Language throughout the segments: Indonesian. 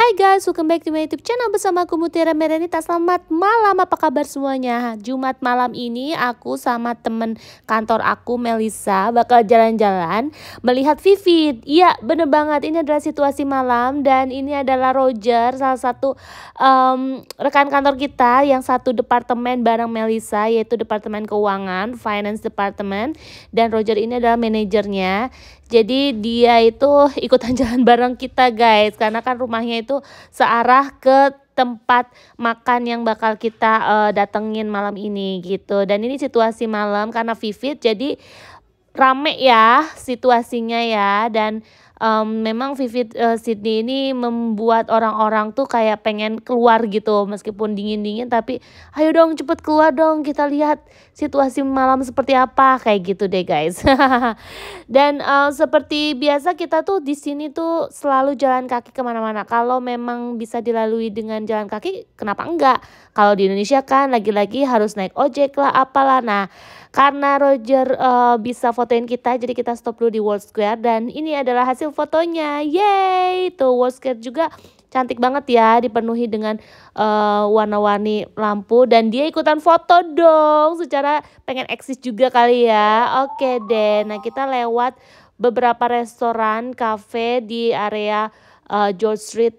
Hai guys, welcome back to my YouTube channel bersama aku Mutiara Merenita. Selamat malam, apa kabar semuanya? Jumat malam ini aku sama temen kantor aku Melisa bakal jalan-jalan melihat Vivit. Iya bener banget, ini adalah situasi malam dan ini adalah Roger, salah satu rekan kantor kita yang satu departemen bareng Melisa, yaitu Departemen Keuangan, Finance Department. Dan Roger ini adalah manajernya. Jadi dia itu ikutan jalan bareng kita guys, karena kan rumahnya itu searah ke tempat makan yang bakal kita datengin malam ini gitu. Dan ini situasi malam karena Vivit, jadi rame ya situasinya ya. Dan memang Vivid Sydney ini membuat orang-orang tuh kayak pengen keluar gitu, meskipun dingin-dingin tapi ayo dong cepet keluar dong, kita lihat situasi malam seperti apa, kayak gitu deh guys. Dan seperti biasa kita tuh di sini tuh selalu jalan kaki kemana-mana. Kalau memang bisa dilalui dengan jalan kaki, kenapa enggak? Kalau di Indonesia kan lagi-lagi harus naik ojek lah apalah. Nah karena Roger bisa fotoin kita, jadi kita stop dulu di World Square dan ini adalah hasil fotonya. Yeay, tuh World Square juga cantik banget ya, dipenuhi dengan warna-warni lampu dan dia ikutan foto dong, secara pengen eksis juga kali ya. Oke deh, nah kita lewat beberapa restoran, cafe di area George Street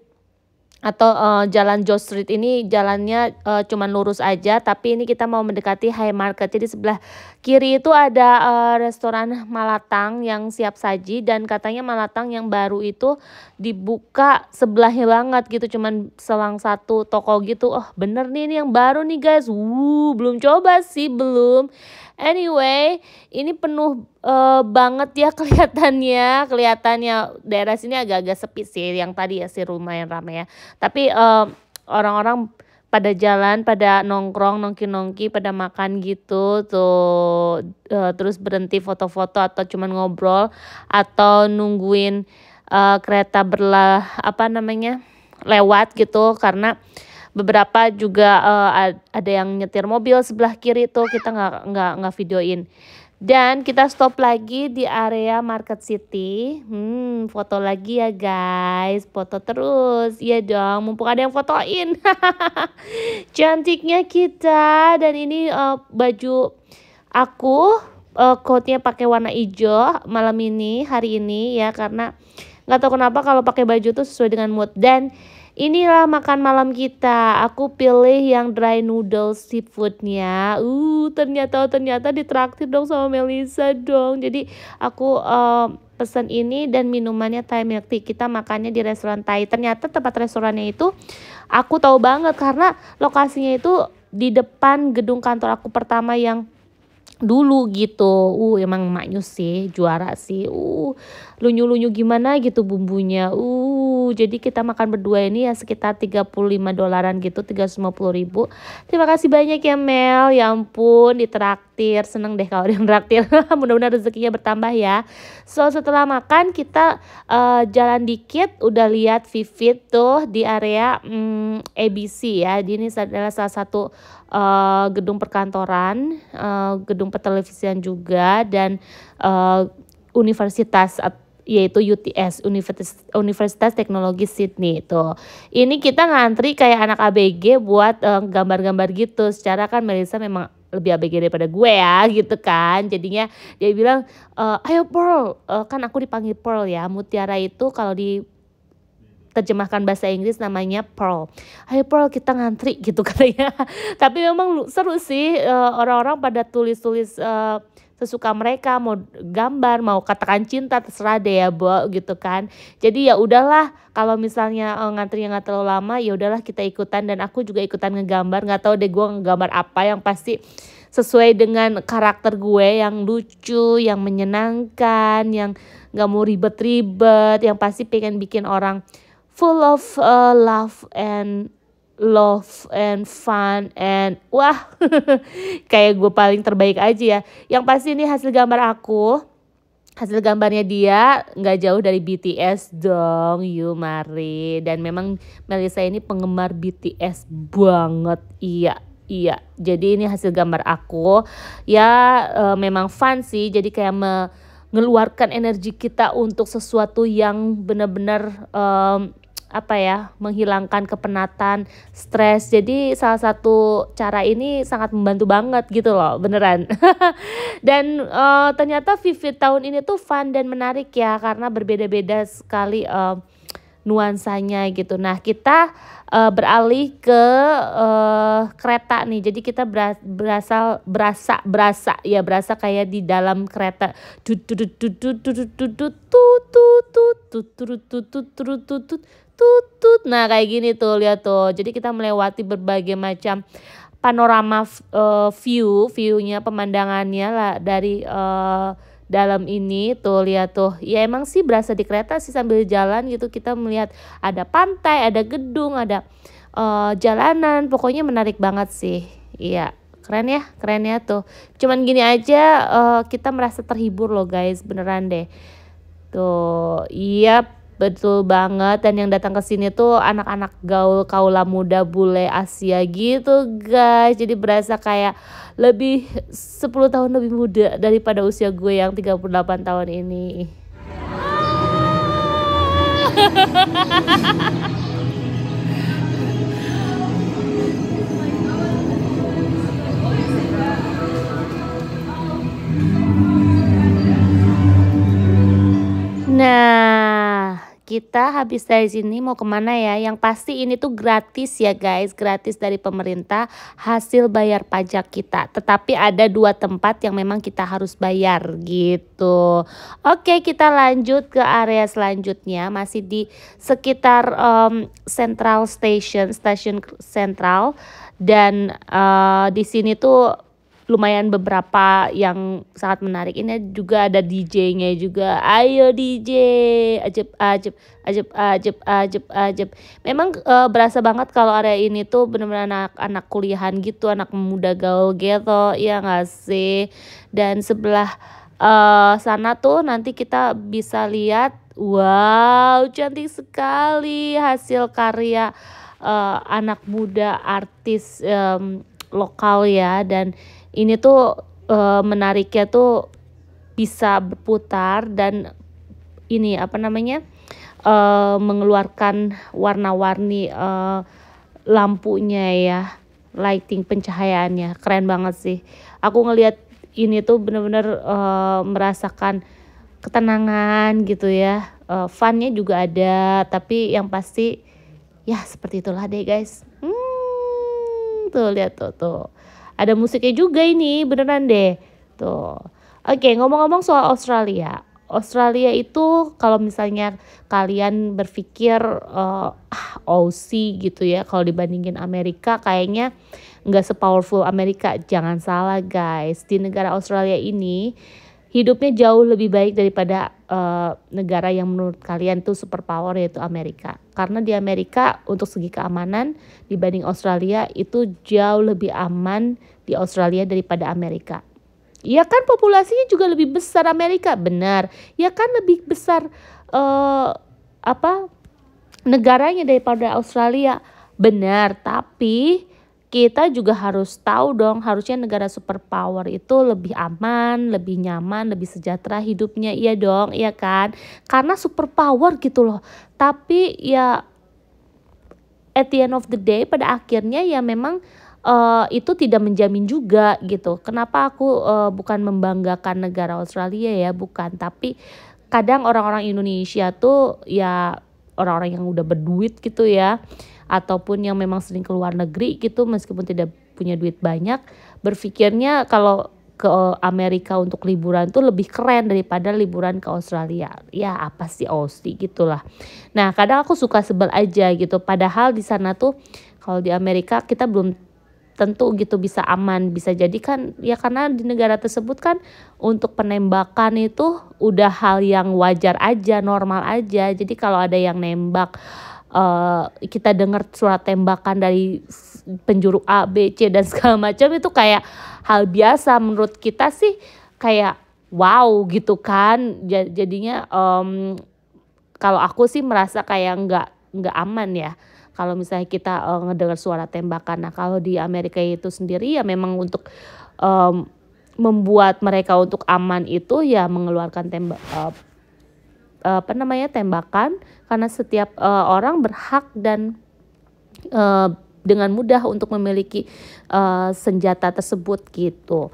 atau jalan George Street. Ini jalannya cuman lurus aja, tapi ini kita mau mendekati High Market. Jadi sebelah kiri itu ada restoran Malatang yang siap saji, dan katanya Malatang yang baru itu dibuka sebelahnya banget gitu, cuman selang satu toko gitu. Oh bener nih, ini yang baru nih guys. Belum coba sih, belum. Anyway, ini penuh banget ya kelihatannya daerah sini agak-agak sepi sih. Yang tadi ya sih lumayan ramai ya. Tapi orang-orang pada jalan, pada nongkrong, nongki-nongki, pada makan gitu tuh. Terus berhenti foto-foto atau cuman ngobrol atau nungguin kereta lewat gitu, karena beberapa juga ada yang nyetir mobil sebelah kiri tuh, kita nggak videoin. Dan kita stop lagi di area Market City. Foto lagi ya guys, foto terus. Iya dong, mumpung ada yang fotoin. Cantiknya kita. Dan ini baju aku, coatnya pakai warna hijau malam ini, hari ini ya, karena nggak tahu kenapa kalau pakai baju tuh sesuai dengan mood. Dan inilah makan malam kita. Aku pilih yang dry noodle seafoodnya. Ternyata ditraktir dong sama Melisa dong. Jadi aku pesan ini dan minumannya Thai milk tea. Kita makannya di restoran Thai. Ternyata tempat restorannya itu aku tahu banget karena lokasinya itu di depan gedung kantor aku pertama yang dulu gitu. Emang maknyus sih, juara sih. Lunyu-lunyu gimana gitu bumbunya. Jadi kita makan berdua ini ya sekitar $35 gitu, 350.000. Terima kasih banyak ya Mel. Ya ampun, ditraktir. Seneng deh kalau dia traktir. Mudah-mudahan rezekinya bertambah ya. So setelah makan kita jalan dikit udah lihat Vivit tuh di area ABC ya. Ini adalah salah satu gedung perkantoran, gedung pertelevisian juga, dan universitas, yaitu UTS, Universitas Teknologi Sydney itu. Ini kita ngantri kayak anak ABG buat gambar-gambar gitu. Secara kan Melisa memang lebih ABG daripada gue ya gitu kan. Jadinya dia bilang, ayo Pearl, kan aku dipanggil Pearl ya. Mutiara itu kalau di terjemahkan bahasa Inggris namanya Pearl. Ayo Pearl, kita ngantri gitu katanya. Tapi memang seru sih, orang-orang pada tulis-tulis sesuka mereka, mau gambar, mau katakan cinta, terserah deh ya Bo gitu kan. Jadi ya udahlah, kalau misalnya ngantrinya nggak terlalu lama, ya udahlah kita ikutan. Dan aku juga ikutan ngegambar. Nggak tahu deh gue ngegambar apa, yang pasti sesuai dengan karakter gue, yang lucu, yang menyenangkan, yang nggak mau ribet-ribet, yang pasti pengen bikin orang full of love and fun and wah kayak gue paling terbaik aja ya. Yang pasti ini hasil gambar aku, hasil gambarnya dia nggak jauh dari BTS dong, yuk mari. Dan memang Melisa ini penggemar BTS banget. Iya, jadi ini hasil gambar aku ya. Memang fun sih, jadi kayak mengeluarkan energi kita untuk sesuatu yang benar-benar apa ya, menghilangkan kepenatan, stres. Jadi salah satu cara ini sangat membantu banget gitu loh, beneran. Dan ternyata Vivid tahun ini tuh fun dan menarik ya, karena berbeda-beda sekali nuansanya gitu. Nah, kita beralih ke kereta nih. Jadi kita berasa kayak di dalam kereta. Tut tut tut tut tut tut tut tut tut tut tut tut tut tut tut tut tut. Nah, kayak gini tuh, lihat tuh. Jadi kita melewati berbagai macam panorama view-nya, pemandangannya lah dari dalam ini tuh, lihat tuh. Ya emang sih berasa di kereta sih, sambil jalan gitu kita melihat ada pantai, ada gedung, ada jalanan. Pokoknya menarik banget sih. Iya, keren ya tuh. Cuman gini aja kita merasa terhibur loh guys, beneran deh. Tuh, iya betul banget. Dan yang datang ke sini tuh anak-anak gaul, kaula muda, bule Asia gitu guys. Jadi berasa kayak lebih 10 tahun lebih muda daripada usia gue yang 38 tahun ini. Nah, kita habis dari sini mau kemana ya? Yang pasti ini tuh gratis ya guys, gratis dari pemerintah, hasil bayar pajak kita. Tetapi ada 2 tempat yang memang kita harus bayar gitu. Oke, kita lanjut ke area selanjutnya, masih di sekitar Central Station, stasiun sentral. Dan di sini tuh lumayan beberapa yang sangat menarik. Ini juga ada DJ-nya juga. Ayo DJ, ajeb. Memang berasa banget kalau area ini tuh benar-benar anak-anak kuliahan gitu, anak muda gaul gitu, ya nggak sih? Dan sebelah sana tuh nanti kita bisa lihat, wow, cantik sekali hasil karya anak muda artis lokal ya. Dan ini tuh menariknya tuh bisa berputar dan ini apa namanya, mengeluarkan warna-warni lampunya ya, lighting, pencahayaannya keren banget sih. Aku ngelihat ini tuh bener-bener merasakan ketenangan gitu ya. Funnya juga ada, tapi yang pasti ya seperti itulah deh guys. Tuh lihat tuh. Ada musiknya juga ini, beneran deh. Tuh. Oke, ngomong-ngomong soal Australia. Australia itu kalau misalnya kalian berpikir Aussie gitu ya, kalau dibandingin Amerika kayaknya nggak sepowerful Amerika. Jangan salah guys, di negara Australia ini hidupnya jauh lebih baik daripada negara yang menurut kalian tuh superpower, yaitu Amerika. Karena di Amerika untuk segi keamanan dibanding Australia itu jauh lebih aman di Australia daripada Amerika. Ya kan populasinya juga lebih besar Amerika, benar. Ya kan lebih besar negaranya daripada Australia, benar. Tapi kita juga harus tahu dong, harusnya negara superpower itu lebih aman, lebih nyaman, lebih sejahtera hidupnya, iya dong, iya kan? Karena superpower gitu loh. Tapi ya at the end of the day, pada akhirnya ya memang itu tidak menjamin juga gitu. Kenapa aku bukan membanggakan negara Australia ya, bukan. Tapi kadang orang-orang Indonesia tuh ya orang-orang yang udah berduit gitu ya, ataupun yang memang sering keluar negeri gitu meskipun tidak punya duit banyak, berpikirnya kalau ke Amerika untuk liburan tuh lebih keren daripada liburan ke Australia. Ya apa sih Aussie gitulah. Nah kadang aku suka sebel aja gitu, padahal di sana tuh kalau di Amerika kita belum tentu gitu bisa aman. Bisa jadi kan ya karena di negara tersebut kan untuk penembakan itu udah hal yang wajar aja, normal aja. Jadi kalau ada yang nembak, kita dengar suara tembakan dari penjuru A, B, C dan segala macam, itu kayak hal biasa menurut kita sih, kayak wow gitu kan. Jadinya kalau aku sih merasa kayak nggak aman ya kalau misalnya kita ngedengar suara tembakan. Nah kalau di Amerika itu sendiri ya memang untuk membuat mereka untuk aman itu ya mengeluarkan tembakan, karena setiap orang berhak dan eh, dengan mudah untuk memiliki senjata tersebut gitu.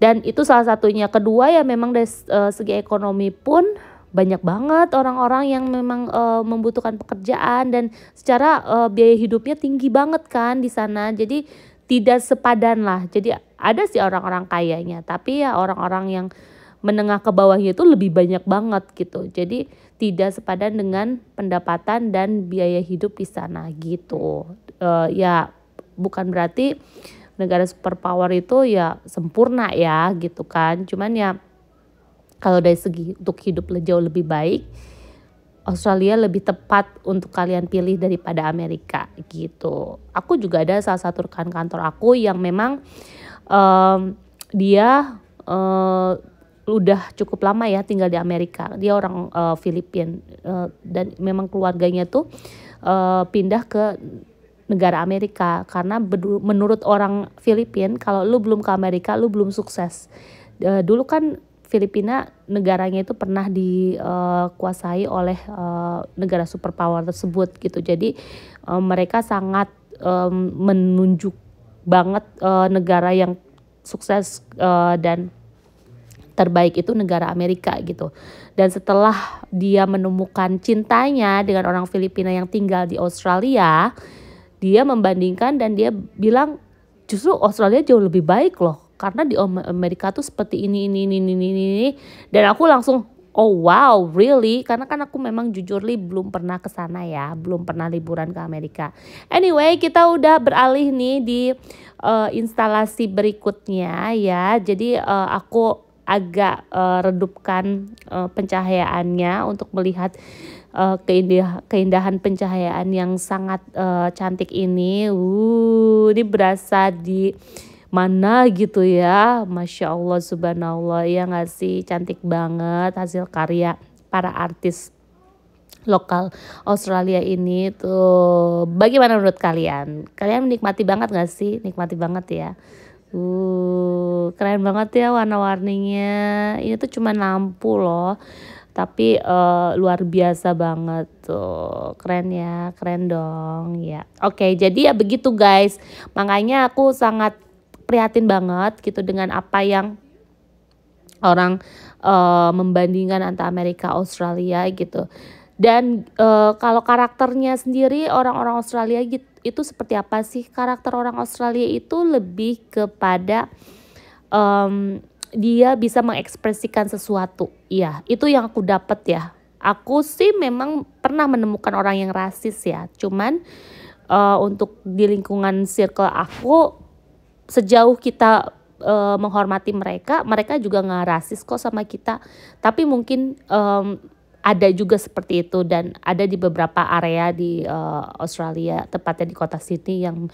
Dan itu salah satunya. Kedua ya memang dari segi ekonomi pun banyak banget orang-orang yang memang membutuhkan pekerjaan, dan secara biaya hidupnya tinggi banget kan di sana. Jadi tidak sepadan lah. Jadi ada sih orang-orang kayanya, tapi ya orang-orang yang menengah ke bawahnya itu lebih banyak banget gitu. Jadi tidak sepadan dengan pendapatan dan biaya hidup di sana gitu. Ya bukan berarti negara superpower itu ya sempurna ya gitu kan. Cuman ya kalau dari segi untuk hidup jauh lebih baik, Australia lebih tepat untuk kalian pilih daripada Amerika gitu. Aku juga ada salah satu rekan kantor aku yang memang dia udah cukup lama ya tinggal di Amerika. Dia orang Filipina, dan memang keluarganya tuh pindah ke negara Amerika karena menurut orang Filipina kalau lu belum ke Amerika lu belum sukses. Dulu kan Filipina negaranya itu pernah dikuasai oleh negara superpower tersebut gitu. Jadi mereka sangat menunjuk banget negara yang sukses dan terbaik itu negara Amerika gitu. Dan setelah dia menemukan cintanya dengan orang Filipina yang tinggal di Australia, dia membandingkan dan dia bilang justru Australia jauh lebih baik loh, karena di Amerika tuh seperti ini. Dan aku langsung oh wow really, karena kan aku memang jujur belum pernah ke sana ya, belum pernah liburan ke Amerika. Anyway, kita udah beralih nih di instalasi berikutnya ya. Jadi aku agak redupkan pencahayaannya untuk melihat keindahan pencahayaan yang sangat cantik ini. Ini berasa di mana gitu ya, Masya Allah subhanallah ya nggak sih, cantik banget hasil karya para artis lokal Australia ini tuh. Bagaimana menurut kalian? Kalian menikmati banget nggak sih? Nikmati banget ya. Keren banget ya warna-warninya. Ini tuh cuma lampu loh, tapi luar biasa banget tuh. Keren ya, keren dong ya. Oke, jadi ya begitu guys. Makanya aku sangat prihatin banget gitu dengan apa yang orang membandingkan antara Amerika Australia gitu. Dan kalau karakternya sendiri orang-orang Australia gitu, itu seperti apa sih? Karakter orang Australia itu lebih kepada dia bisa mengekspresikan sesuatu. Iya, itu yang aku dapat ya. Aku sih memang pernah menemukan orang yang rasis ya. Cuman untuk di lingkungan circle aku, sejauh kita menghormati mereka, mereka juga nggak rasis kok sama kita. Tapi mungkin ada juga seperti itu, dan ada di beberapa area di Australia, tepatnya di kota Sydney yang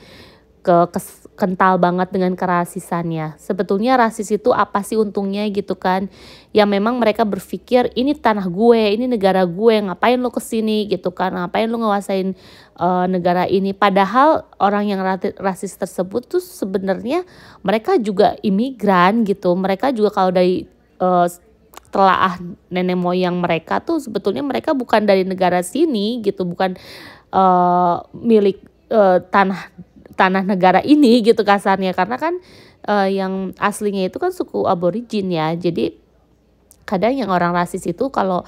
kental banget dengan kerasisannya. Sebetulnya rasis itu apa sih untungnya gitu kan? Ya memang mereka berpikir ini tanah gue, ini negara gue, ngapain lo kesini gitu kan? Ngapain lo nguasain negara ini? Padahal orang yang rasis tersebut tuh sebenarnya mereka juga imigran gitu. Mereka juga kalau dari telaah nenek moyang mereka tuh sebetulnya mereka bukan dari negara sini gitu, bukan milik tanah negara ini gitu kasarnya, karena kan yang aslinya itu kan suku aborigin ya. Jadi kadang yang orang rasis itu kalau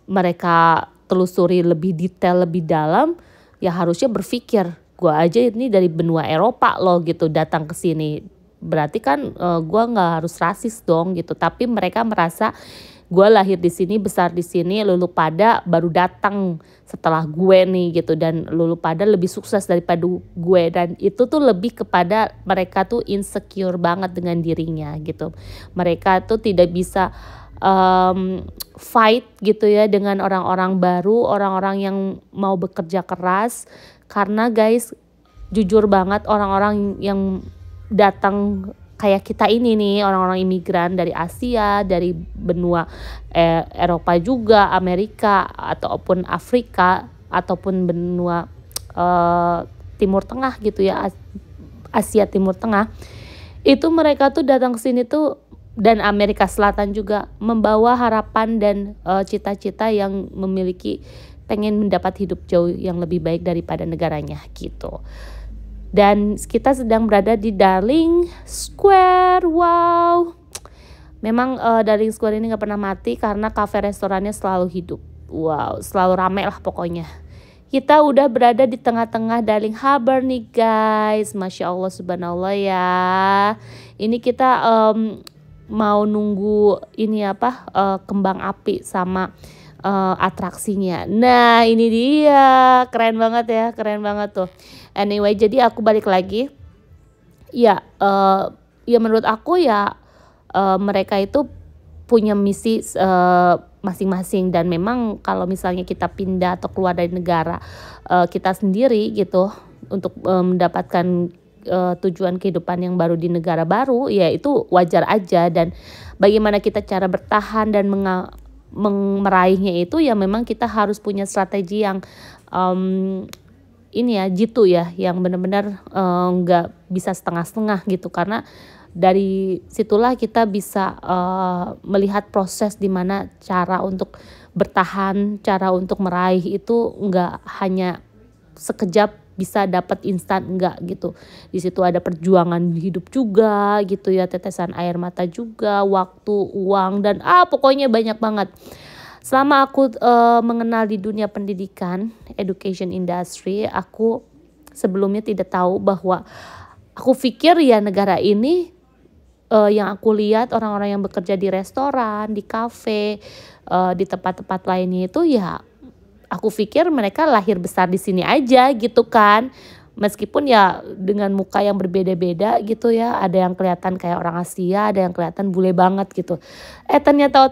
mereka telusuri lebih detail, lebih dalam, ya harusnya berpikir gue aja ini dari benua Eropa loh gitu datang ke sini. Berarti kan gue nggak harus rasis dong gitu. Tapi mereka merasa gue lahir di sini, besar di sini, lulu pada baru datang setelah gue nih gitu, dan lulu pada lebih sukses daripada gue, dan itu tuh lebih kepada mereka tuh insecure banget dengan dirinya gitu. Mereka tuh tidak bisa fight gitu ya dengan orang-orang baru, orang-orang yang mau bekerja keras. Karena guys, jujur banget orang-orang yang datang kayak kita ini nih, orang-orang imigran dari Asia, dari benua Eropa juga, Amerika ataupun Afrika ataupun benua Timur Tengah gitu ya, Asia Timur Tengah. Itu mereka tuh datang ke sini tuh dan Amerika Selatan juga membawa harapan dan cita-cita yang memiliki pengen mendapat hidup jauh yang lebih baik daripada negaranya gitu. Dan kita sedang berada di Darling Square. Wow, memang Darling Square ini gak pernah mati karena kafe restorannya selalu hidup. Wow, selalu ramai lah pokoknya. Kita udah berada di tengah-tengah Darling Harbor nih guys. Masya Allah subhanallah ya. Ini kita mau nunggu ini kembang api sama atraksinya. Nah ini dia, keren banget ya, keren banget tuh. Anyway, jadi aku balik lagi. Ya, ya menurut aku ya mereka itu punya misi masing-masing, dan memang kalau misalnya kita pindah atau keluar dari negara kita sendiri gitu untuk mendapatkan tujuan kehidupan yang baru di negara baru, ya itu wajar aja. Dan bagaimana kita cara bertahan dan meraihnya itu ya memang kita harus punya strategi yang ini ya jitu ya, yang benar-benar nggak bisa setengah-setengah gitu, karena dari situlah kita bisa melihat proses di mana cara untuk bertahan, cara untuk meraih itu nggak hanya sekejap bisa dapat instan, enggak gitu. Di situ ada perjuangan hidup juga gitu ya, tetesan air mata juga, waktu, uang, dan pokoknya banyak banget. Selama aku mengenal di dunia pendidikan, education industry, aku sebelumnya tidak tahu bahwa aku pikir ya negara ini yang aku lihat orang-orang yang bekerja di restoran, di kafe, di tempat-tempat lainnya itu ya aku pikir mereka lahir besar di sini aja gitu kan. Meskipun ya dengan muka yang berbeda-beda gitu ya, ada yang kelihatan kayak orang Asia, ada yang kelihatan bule banget gitu. Ternyata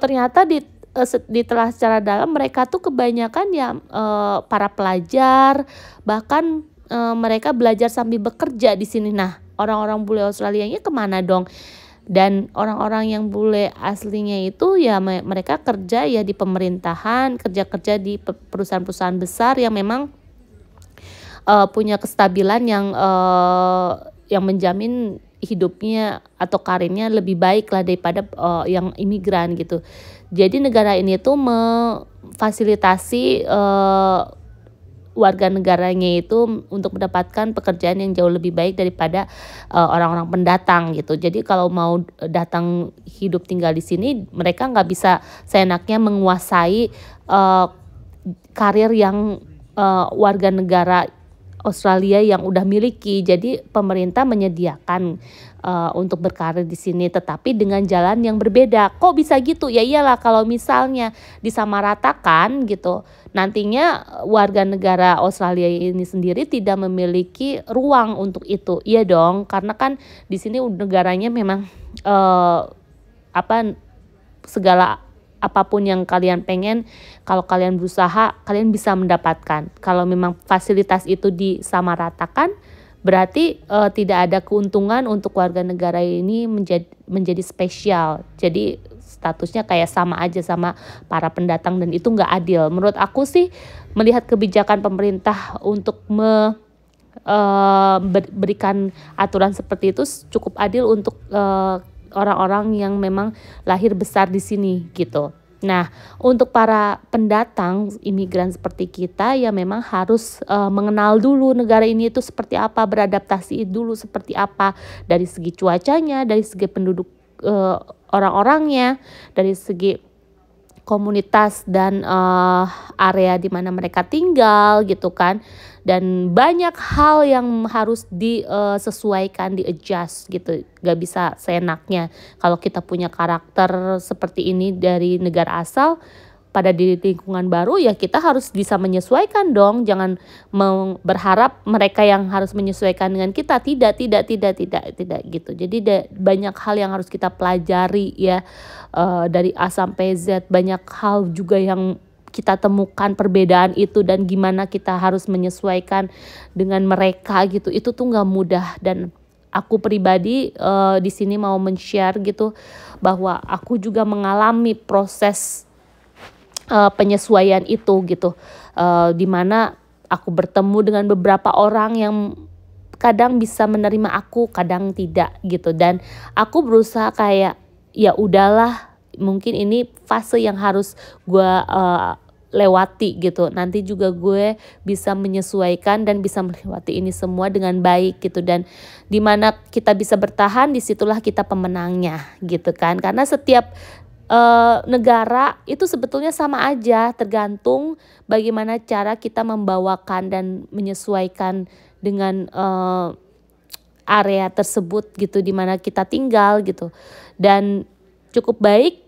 ditelah secara dalam mereka tuh kebanyakan ya para pelajar, bahkan mereka belajar sambil bekerja di sini. Nah, orang-orang bule Australianya kemana dong? Dan orang-orang yang bule aslinya itu ya mereka kerja ya di pemerintahan, kerja di perusahaan-perusahaan besar yang memang punya kestabilan yang menjamin hidupnya atau karirnya lebih baik lah daripada yang imigran gitu. Jadi negara ini tuh memfasilitasi warga negaranya itu untuk mendapatkan pekerjaan yang jauh lebih baik daripada orang-orang pendatang gitu. Jadi kalau mau datang hidup tinggal di sini, mereka nggak bisa seenaknya menguasai karir yang warga negara Australia yang udah miliki. Jadi pemerintah menyediakan untuk berkarir di sini, tetapi dengan jalan yang berbeda. Kok bisa gitu? Ya iyalah, kalau misalnya disamaratakan gitu, nantinya warga negara Australia ini sendiri tidak memiliki ruang untuk itu. Iya dong, karena kan di sini negaranya memang segala apapun yang kalian pengen, kalau kalian berusaha, kalian bisa mendapatkan. Kalau memang fasilitas itu disamaratakan, berarti tidak ada keuntungan untuk warga negara ini menjadi spesial. Jadi statusnya kayak sama aja sama para pendatang, dan itu nggak adil. Menurut aku sih, melihat kebijakan pemerintah untuk berikan aturan seperti itu cukup adil untuk orang-orang yang memang lahir besar di sini gitu. Nah, untuk para pendatang imigran seperti kita ya memang harus mengenal dulu negara ini itu seperti apa, beradaptasi dulu seperti apa, dari segi cuacanya, dari segi penduduk orang-orangnya, dari segi komunitas dan area di mana mereka tinggal gitu kan. Dan banyak hal yang harus disesuaikan, di-adjust gitu. Gak bisa seenaknya. Kalau kita punya karakter seperti ini dari negara asal, pada di lingkungan baru ya kita harus bisa menyesuaikan dong. Jangan berharap mereka yang harus menyesuaikan dengan kita. Tidak gitu. Jadi banyak hal yang harus kita pelajari ya, dari A sampai Z. Banyak hal juga yang kita temukan perbedaan itu, dan gimana kita harus menyesuaikan dengan mereka gitu. Itu tuh nggak mudah. Dan aku pribadi di sini mau men-share gitu bahwa aku juga mengalami proses penyesuaian itu gitu, dimana aku bertemu dengan beberapa orang yang kadang bisa menerima aku, kadang tidak gitu. Dan aku berusaha kayak ya udahlah, mungkin ini fase yang harus gue lewati gitu. Nanti juga gue bisa menyesuaikan dan bisa melewati ini semua dengan baik gitu. Dan dimana kita bisa bertahan, disitulah kita pemenangnya gitu kan. Karena setiap negara itu sebetulnya sama aja, tergantung bagaimana cara kita membawakan dan menyesuaikan dengan area tersebut gitu, dimana kita tinggal gitu. Dan cukup baik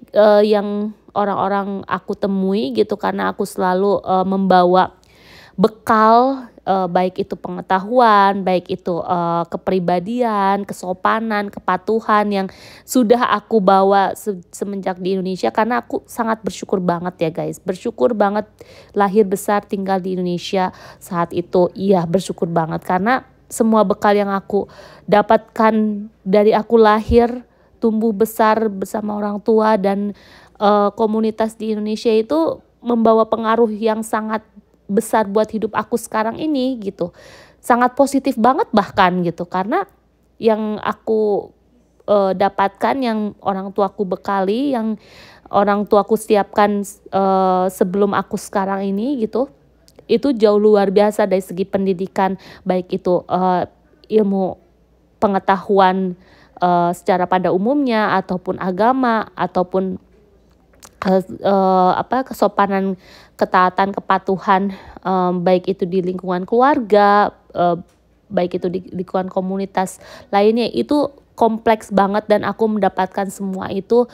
yang orang-orang aku temui gitu, karena aku selalu membawa bekal, baik itu pengetahuan, baik itu kepribadian, kesopanan, kepatuhan yang sudah aku bawa semenjak di Indonesia. Karena aku sangat bersyukur banget ya guys, bersyukur banget lahir besar tinggal di Indonesia saat itu. Iya, bersyukur banget karena semua bekal yang aku dapatkan dari aku lahir, tumbuh besar bersama orang tua dan komunitas di Indonesia itu membawa pengaruh yang sangat besar buat hidup aku sekarang ini gitu. Sangat positif banget bahkan gitu, karena yang aku dapatkan, yang orang tuaku bekali, yang orang tuaku siapkan sebelum aku sekarang ini gitu, itu jauh luar biasa dari segi pendidikan, baik itu ilmu pengetahuan secara pada umumnya, ataupun agama, ataupun kesopanan, ketaatan, kepatuhan, baik itu di lingkungan keluarga, baik itu di lingkungan komunitas lainnya. Itu kompleks banget dan aku mendapatkan semua itu.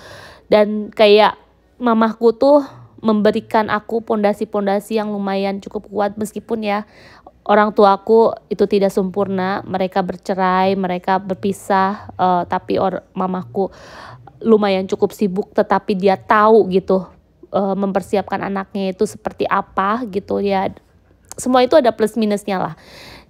Dan kayak mamaku tuh memberikan aku pondasi-pondasi yang lumayan cukup kuat, meskipun ya orang tuaku itu tidak sempurna, mereka bercerai, mereka berpisah, tapi mamaku lumayan cukup sibuk, tetapi dia tahu gitu mempersiapkan anaknya itu seperti apa gitu ya. Semua itu ada plus minusnya lah.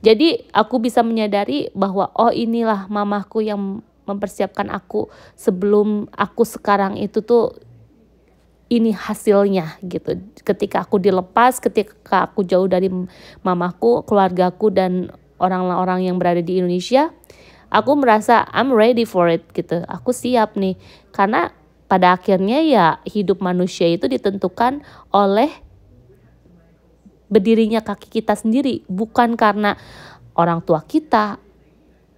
Jadi aku bisa menyadari bahwa oh inilah mamaku yang mempersiapkan aku sebelum aku sekarang itu tuh, ini hasilnya gitu. Ketika aku dilepas, ketika aku jauh dari mamaku, keluargaku, dan orang-orang yang berada di Indonesia, aku merasa I'm ready for it gitu. Aku siap nih. Karena pada akhirnya ya hidup manusia itu ditentukan oleh berdirinya kaki kita sendiri. Bukan karena orang tua kita,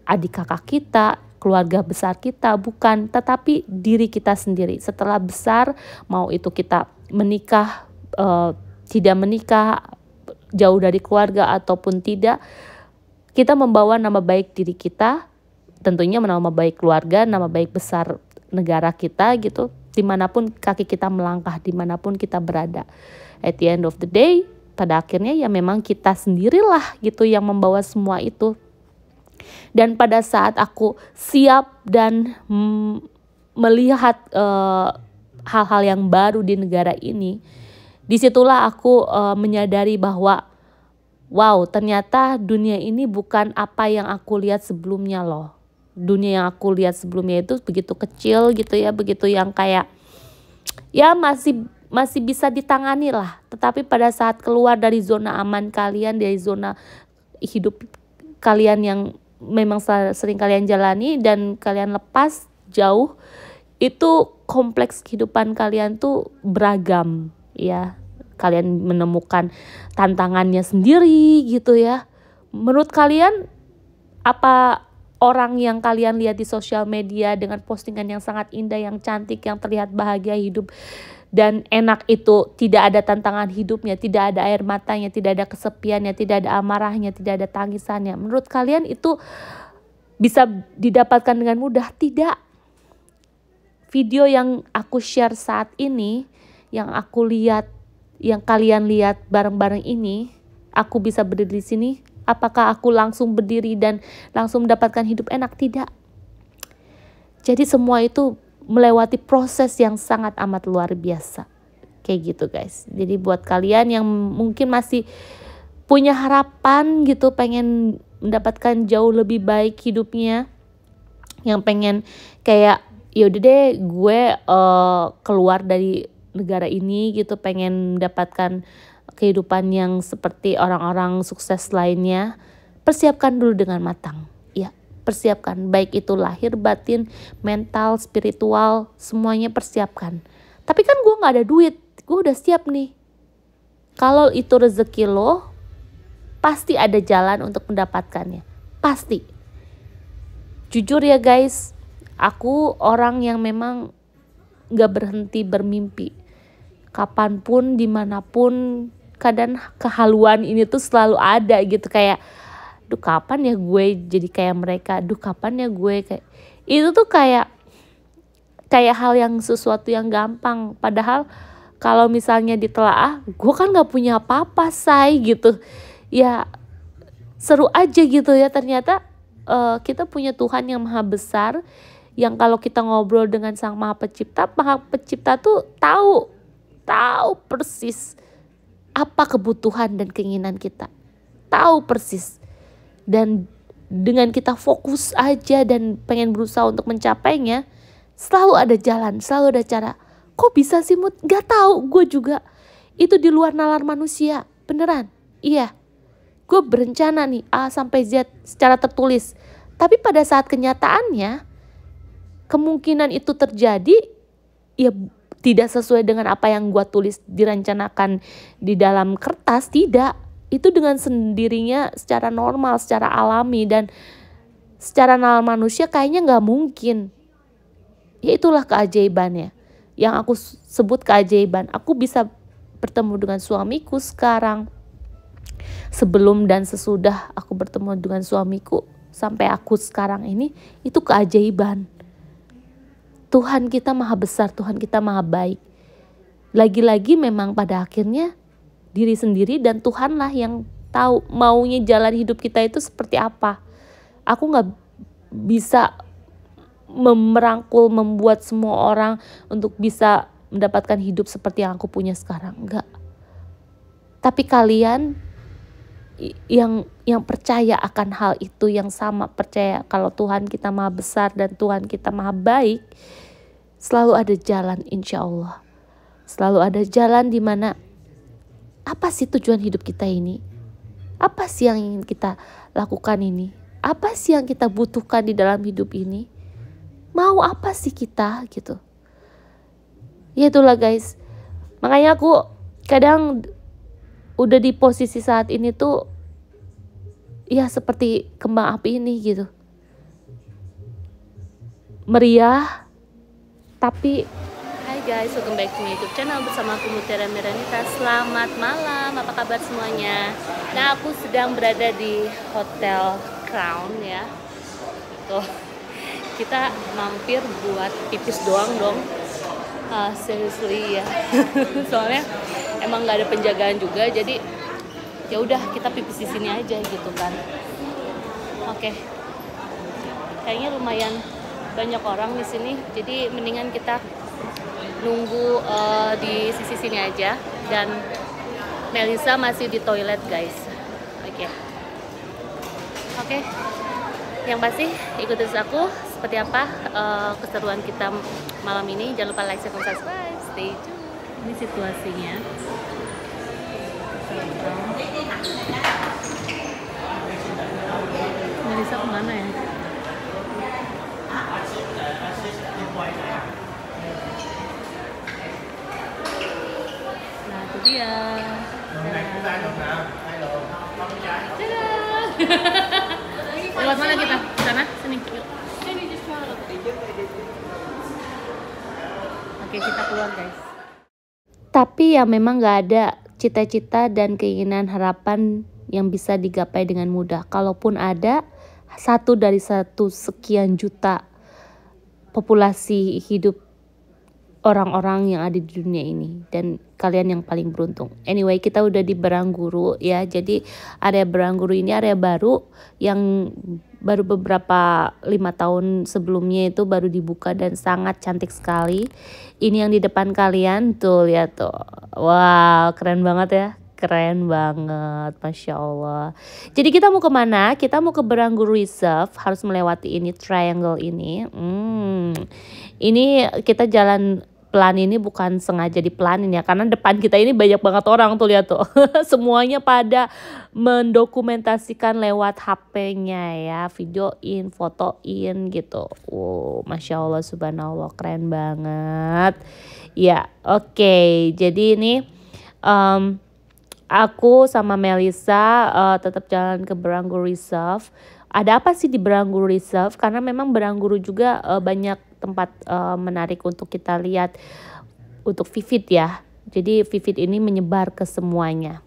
adik kakak kita, keluarga besar kita, bukan. Tetapi diri kita sendiri. Setelah besar, mau itu kita menikah, tidak menikah, jauh dari keluarga ataupun tidak, kita membawa nama baik diri kita, tentunya nama baik keluarga, nama baik besar negara kita gitu, dimanapun kaki kita melangkah, dimanapun kita berada. At the end of the day, pada akhirnya ya memang kita sendirilah gitu yang membawa semua itu. Dan pada saat aku siap dan melihat hal-hal yang baru di negara ini, disitulah aku menyadari bahwa wow, ternyata dunia ini bukan apa yang aku lihat sebelumnya loh. Dunia yang aku lihat sebelumnya itu begitu kecil gitu ya, begitu yang kayak ya masih bisa ditangani lah. Tetapi pada saat keluar dari zona aman kalian, dari zona hidup kalian yang memang sering kalian jalani dan kalian lepas jauh, itu kompleks kehidupan kalian tuh beragam ya. Kalian menemukan tantangannya sendiri gitu ya. Menurut kalian, apa orang yang kalian lihat di sosial media dengan postingan yang sangat indah, yang cantik, yang terlihat bahagia hidup dan enak itu, tidak ada tantangan hidupnya, tidak ada air matanya, tidak ada kesepiannya, tidak ada amarahnya, tidak ada tangisannya, menurut kalian itu bisa didapatkan dengan mudah? Tidak. Video yang aku share saat ini, yang aku lihat, yang kalian lihat bareng-bareng ini, aku bisa berdiri di sini. Apakah aku langsung berdiri dan langsung mendapatkan hidup enak? Tidak. Jadi semua itu melewati proses yang sangat amat luar biasa. Kayak gitu guys. Jadi buat kalian yang mungkin masih punya harapan gitu, pengen mendapatkan jauh lebih baik hidupnya, yang pengen kayak yaudah deh gue keluar dari negara ini gitu, pengen mendapatkan kehidupan yang seperti orang-orang sukses lainnya, persiapkan dulu dengan matang. Ya, persiapkan, baik itu lahir, batin, mental, spiritual, semuanya persiapkan. Tapi kan gue gak ada duit, gue udah siap nih. Kalau itu rezeki lo, pasti ada jalan untuk mendapatkannya, pasti. Jujur ya guys, aku orang yang memang gak berhenti bermimpi. Kapanpun, dimanapun, kadang kehaluan ini tuh selalu ada gitu, kayak duh kapan ya gue jadi kayak mereka, duh kapan ya gue kayak itu tuh kayak hal yang sesuatu yang gampang, padahal kalau misalnya ditelaah gue kan gak punya apa-apa say gitu ya. Seru aja gitu ya, ternyata kita punya Tuhan yang maha besar, yang kalau kita ngobrol dengan Sang Maha Pencipta tuh tahu persis apa kebutuhan dan keinginan kita, tahu persis. Dan dengan kita fokus aja dan pengen berusaha untuk mencapainya, selalu ada jalan, selalu ada cara. Kok bisa sih Mut? Gak tahu, gue juga. Itu di luar nalar manusia, beneran. Iya, gue berencana nih A sampai Z secara tertulis. Tapi pada saat kenyataannya, kemungkinan itu terjadi, ya tidak sesuai dengan apa yang gue tulis direncanakan di dalam kertas, tidak. Itu dengan sendirinya secara normal, secara alami, dan secara nalar manusia kayaknya gak mungkin. Ya itulah keajaibannya, yang aku sebut keajaiban. Aku bisa bertemu dengan suamiku sekarang, sebelum dan sesudah aku bertemu dengan suamiku, sampai aku sekarang ini, itu keajaiban. Tuhan kita maha besar, Tuhan kita maha baik. Lagi-lagi memang pada akhirnya diri sendiri dan Tuhanlah yang tahu maunya jalan hidup kita itu seperti apa. Aku gak bisa merangkul, membuat semua orang untuk bisa mendapatkan hidup seperti yang aku punya sekarang, enggak. Tapi kalian yang percaya akan hal itu, yang sama percaya kalau Tuhan kita maha besar dan Tuhan kita maha baik, selalu ada jalan, insya Allah. Selalu ada jalan di mana, apa sih tujuan hidup kita ini? Apa sih yang ingin kita lakukan ini? Apa sih yang kita butuhkan di dalam hidup ini? Mau apa sih kita gitu? Ya itulah guys. Makanya aku kadang udah di posisi saat ini tuh ya seperti kembang api ini gitu. Meriah tapi hai guys, welcome back to my YouTube channel bersama aku Mutiara Miranita. Selamat malam, apa kabar semuanya? Nah, aku sedang berada di Hotel Crown ya. Tuh, kita mampir buat pipis doang dong. Seriously ya. Soalnya emang nggak ada penjagaan juga, jadi ya udah kita pipis di sini aja gitu kan. Oke. Kayaknya lumayan banyak orang di sini, jadi mendingan kita nunggu di sisi sini aja. Dan Melisa masih di toilet guys. Oke. Yang pasti ikuti terus aku seperti apa keseruan kita malam ini. Jangan lupa like, share, dan subscribe. Stay tune. Ini situasinya. Melisa kemana ya? Nah itu dia. Lewat mana kita? Sana? Sini. Oke, kita keluar guys. Tapi ya memang gak ada cita-cita dan keinginan harapan yang bisa digapai dengan mudah. Kalaupun ada, satu dari sekian juta populasi hidup orang-orang yang ada di dunia ini, dan kalian yang paling beruntung. Anyway, kita udah di Barangguru ya. Jadi area Barangguru ini area baru yang baru beberapa 5 tahun sebelumnya itu baru dibuka dan sangat cantik sekali. Ini yang di depan kalian tuh, lihat tuh. Wow, keren banget ya. Keren banget, Masya Allah. Jadi kita mau kemana? Kita mau ke Barangguru Reserve, harus melewati ini, triangle ini. Ini kita jalan pelan ini bukan sengaja dipelanin ya, karena depan kita ini banyak banget orang tuh, lihat tuh. Semuanya pada mendokumentasikan lewat HP-nya ya, videoin, fotoin gitu. Masya Allah, subhanallah, keren banget. Ya, oke. Jadi ini aku sama Melissa tetap jalan ke Barangguru Reserve. Ada apa sih di Barangguru Reserve? Karena memang Barangguru juga banyak tempat menarik untuk kita lihat untuk Vivid ya. Jadi Vivid ini menyebar ke semuanya.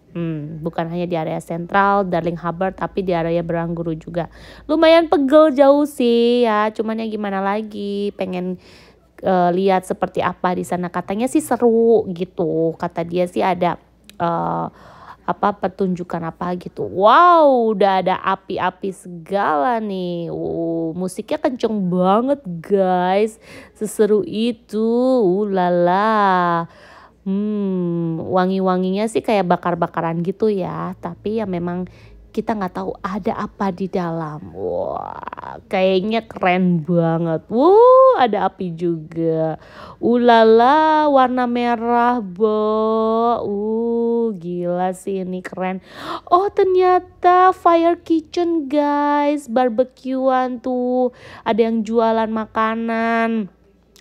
Bukan hanya di area sentral, Darling Harbour, tapi di area Barangguru juga. Lumayan pegel jauh sih ya, cuman ya gimana lagi, pengen lihat seperti apa di sana. Katanya sih seru gitu. Kata dia sih ada pertunjukan apa gitu. Wow, udah ada api-api segala nih. Musiknya kenceng banget guys. Seseru itu. Lala. Wangi-wanginya sih kayak bakar-bakaran gitu ya. Tapi ya memang kita nggak tahu ada apa di dalam. Wah, kayaknya keren banget. Ada api juga. Ulala, warna merah, gila sih, ini keren. Oh, ternyata fire kitchen guys, barbekyuan tuh. Ada yang jualan makanan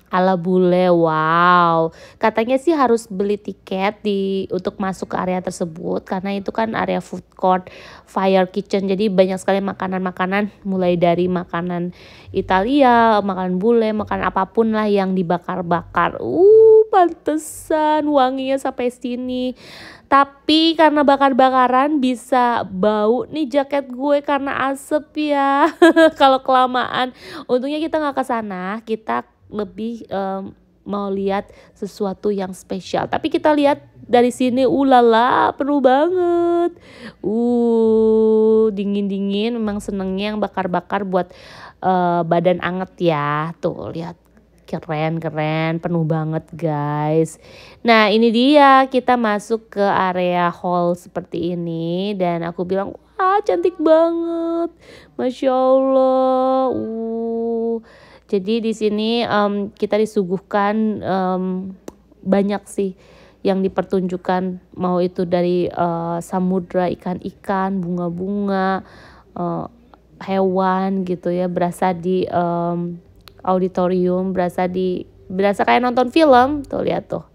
ala bule. Wow, katanya sih harus beli tiket untuk masuk ke area tersebut, karena itu kan area food court fire kitchen. Jadi banyak sekali makanan-makanan, mulai dari makanan Italia, makanan bule, makanan apapun lah yang dibakar-bakar. Pantesan wanginya sampai sini. Tapi karena bakar-bakaran bisa bau nih jaket gue karena asap ya. Kalau kelamaan, untungnya kita nggak ke sana, kita lebih mau lihat sesuatu yang spesial. Tapi kita lihat dari sini, ulala, penuh banget. Dingin-dingin, memang senengnya yang bakar-bakar buat badan anget ya. Tuh lihat, keren, penuh banget guys. Nah ini dia, kita masuk ke area hall seperti ini, dan aku bilang, wah cantik banget, Masya Allah. Jadi di sini kita disuguhkan banyak sih yang dipertunjukkan, mau itu dari samudra, ikan-ikan, bunga-bunga, hewan gitu ya, berasa di auditorium, berasa kayak nonton film. Tuh lihat tuh.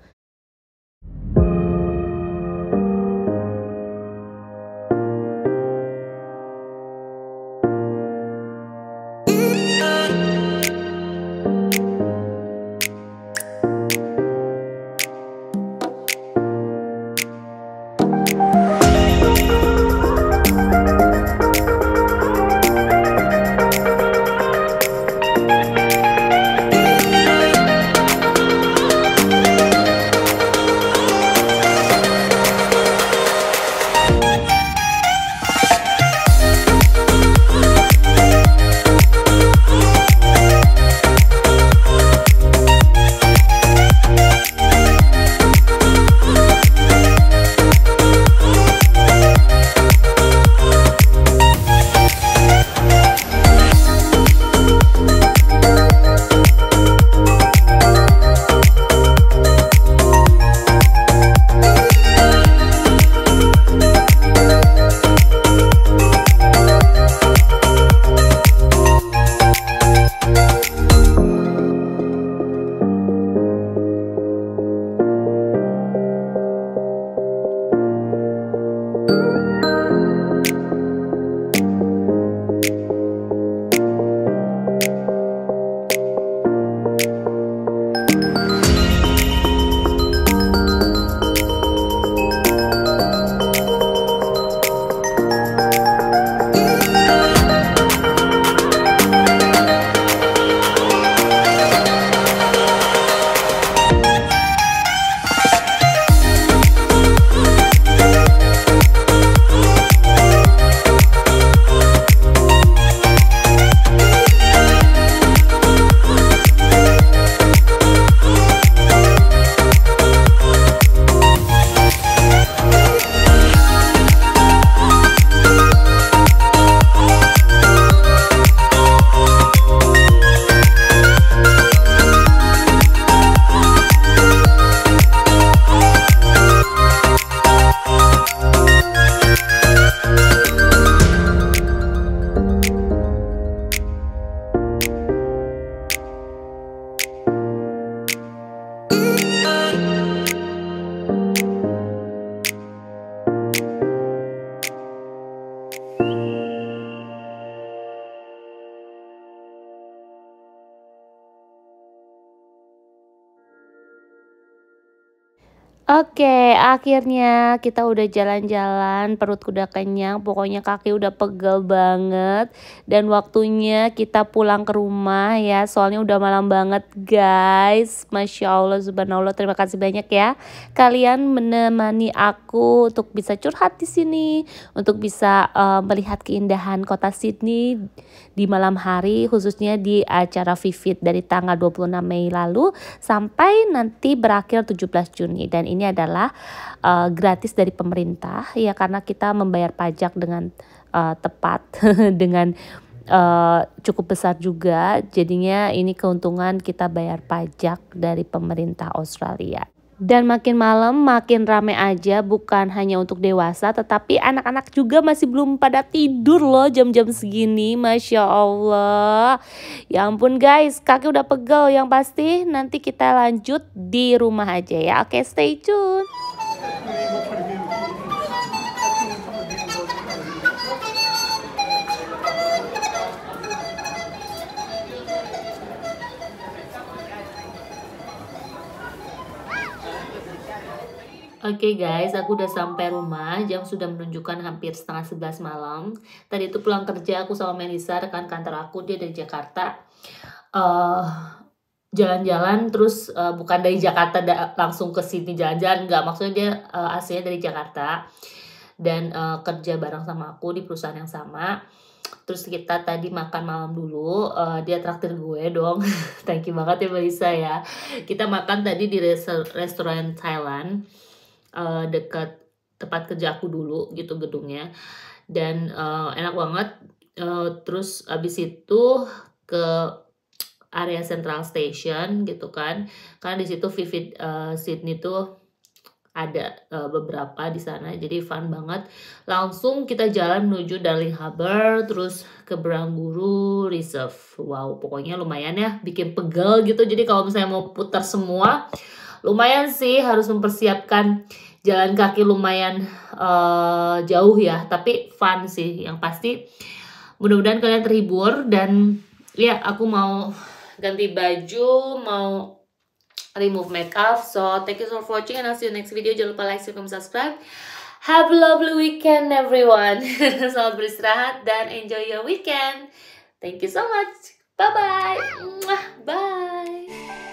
Oke, akhirnya kita udah jalan-jalan, perut udah kenyang, pokoknya kaki udah pegel banget. Dan waktunya kita pulang ke rumah ya, soalnya udah malam banget guys. Masya Allah, subhanallah, terima kasih banyak ya. Kalian menemani aku untuk bisa curhat di sini, untuk bisa melihat keindahan kota Sydney di malam hari, khususnya di acara Vivid dari tanggal 26 Mei lalu sampai nanti berakhir 17 Juni. Dan ini adalah gratis dari pemerintah ya, karena kita membayar pajak dengan tepat dengan cukup besar juga, jadinya ini keuntungan kita bayar pajak dari pemerintah Australia. Dan makin malam makin rame aja, bukan hanya untuk dewasa tetapi anak-anak juga masih belum pada tidur loh jam-jam segini. Masya Allah, ya ampun guys, kaki udah pegel. Yang pasti nanti kita lanjut di rumah aja ya. Oke, stay tune. Oke guys, aku udah sampai rumah. Jam sudah menunjukkan hampir setengah 11 malam. Tadi itu pulang kerja aku sama Melisa, rekan kantor aku, dia dari Jakarta. eh Jalan-jalan terus, bukan dari Jakarta langsung ke sini jalan-jalan, enggak, maksudnya dia aslinya dari Jakarta dan kerja bareng sama aku di perusahaan yang sama. Terus kita tadi makan malam dulu, dia traktir gue dong. Thank you banget ya Melisa ya. Kita makan tadi di restoran Thailand, dekat tempat kerja aku dulu gitu gedungnya, dan enak banget. Terus abis itu ke area Central Station gitu kan, karena di situ Vivid Sydney tuh ada beberapa di sana, jadi fun banget. Langsung kita jalan menuju Darling Harbour, terus ke Barangaroo Reserve. Wow, pokoknya lumayan ya, bikin pegel gitu. Jadi kalau misalnya mau putar semua, lumayan sih, harus mempersiapkan jalan kaki lumayan jauh ya, tapi fun sih yang pasti. Mudah-mudahan kalian terhibur, dan ya aku mau ganti baju, mau remove makeup. So thank you so much for watching, and I'll see you next video. Jangan lupa like, share, comment, subscribe. Have a lovely weekend everyone. Selamat beristirahat dan enjoy your weekend. Thank you so much. Bye bye. Bye.